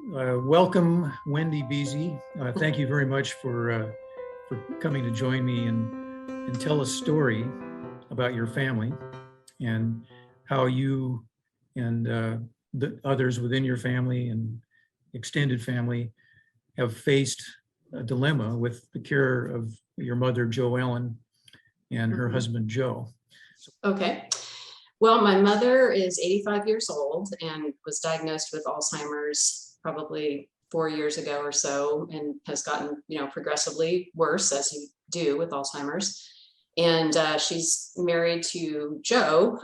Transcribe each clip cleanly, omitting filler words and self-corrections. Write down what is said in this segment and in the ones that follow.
Welcome, Wendy Beasy. Thank you very much for coming to join me and tell a story about your family and how you and the others within your family and extended family have faced a dilemma with the care of your mother, Jo Ellen, and her husband, Joe. Okay. Well, my mother is 85 years old and was diagnosed with Alzheimer's probably 4 years ago or so, and has gotten, progressively worse, as you do with Alzheimer's. And she's married to Joe,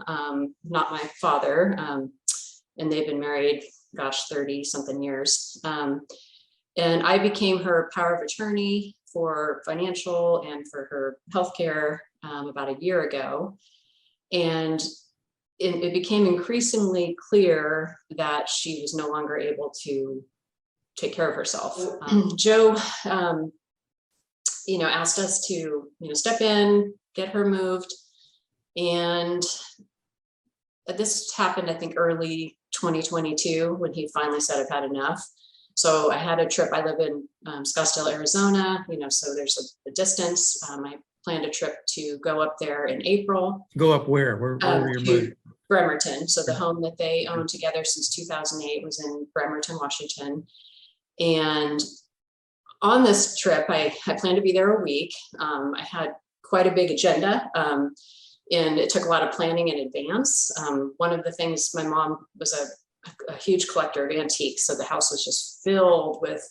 not my father, and they've been married, 30 something years. And I became her power of attorney for financial and for her healthcare about a year ago. And it became increasingly clear that she was no longer able to take care of herself. Joe, asked us to, step in, get her moved. And this happened, I think, early 2022 when he finally said, I've had enough. So I had a trip. I live in Scottsdale, Arizona, so there's a distance. I planned a trip to go up there in April. Go up where? Where were your moved? Bremerton. So the home that they owned together since 2008 was in Bremerton, Washington. And on this trip, I planned to be there a week. I had quite a big agenda, and it took a lot of planning in advance. One of the things, my mom was a huge collector of antiques. So the house was just filled with,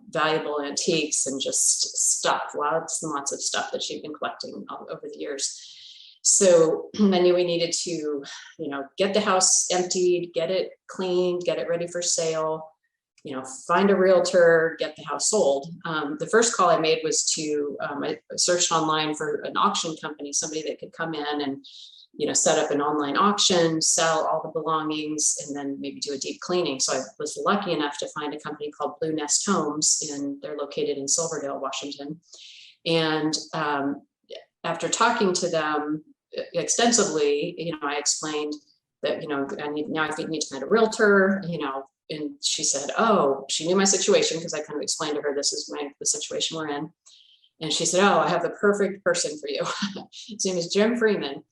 valuable antiques and just stuff, lots and lots of stuff that she'd been collecting over the years. So I knew we needed to, get the house emptied, get it cleaned, get it ready for sale, find a realtor, get the house sold. The first call I made was to, I searched online for an auction company, somebody that could come in and, set up an online auction, sell all the belongings, and then maybe do a deep cleaning. So I was lucky enough to find a company called Blue Nest Homes, and they're located in Silverdale, Washington. And after talking to them extensively, I explained that, I think I need to find a realtor, and she said, oh, she knew my situation because I kind of explained to her, this is the situation we're in. And she said, oh, I have the perfect person for you. His name is Jim Freeman.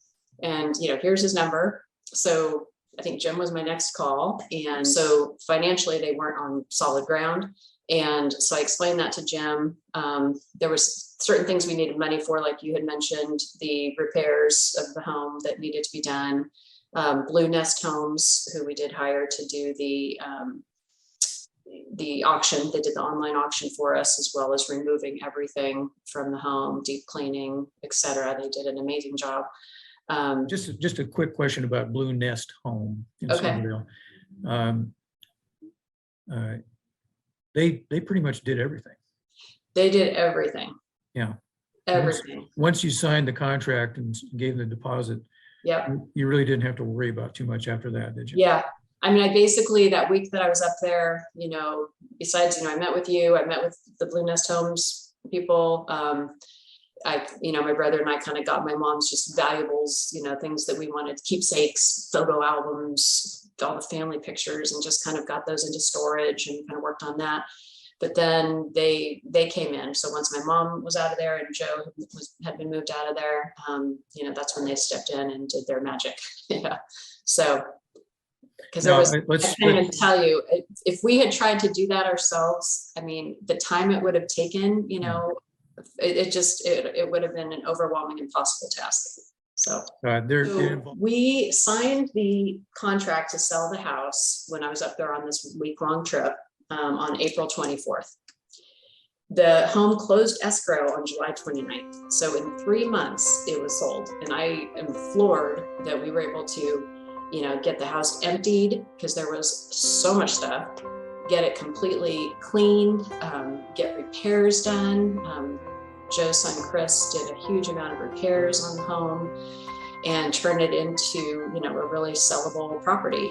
And, here's his number. So I think Jim was my next call. And so financially, they weren't on solid ground. And so I explained that to Jim. There was certain things we needed money for, like you had mentioned, the repairs of the home that needed to be done. Blue Nest Homes, who we did hire to do the auction. They did the online auction for us, as well as removing everything from the home, deep cleaning, etc. They did an amazing job. Just a quick question about Blue Nest Home in Silverdale. They pretty much did everything. They did everything. Yeah. Everything. Once you signed the contract and gave the deposit, you really didn't have to worry about too much after that, did you? Yeah. I mean, I basically, that week that I was up there, besides, I met with you, I met with the Blue Nest Homes people. My brother and I kind of got my mom's just valuables, things that we wanted, keepsakes, photo albums, all the family pictures, and just kind of got those into storage and kind of worked on that. But then they came in. So once my mom was out of there and Joe had been moved out of there, that's when they stepped in and did their magic. Yeah. So, because I can't even tell you, if we had tried to do that ourselves, I mean, the time it would have taken, it would have been an overwhelming, impossible task. So we signed the contract to sell the house when I was up there on this week-long trip on April 24th. The home closed escrow on July 29th. So in 3 months it was sold. And I am floored that we were able to, get the house emptied because there was so much stuff, get it completely cleaned, get repairs done. Joe's son, Chris, did a huge amount of repairs on the home and turned it into, a really sellable property.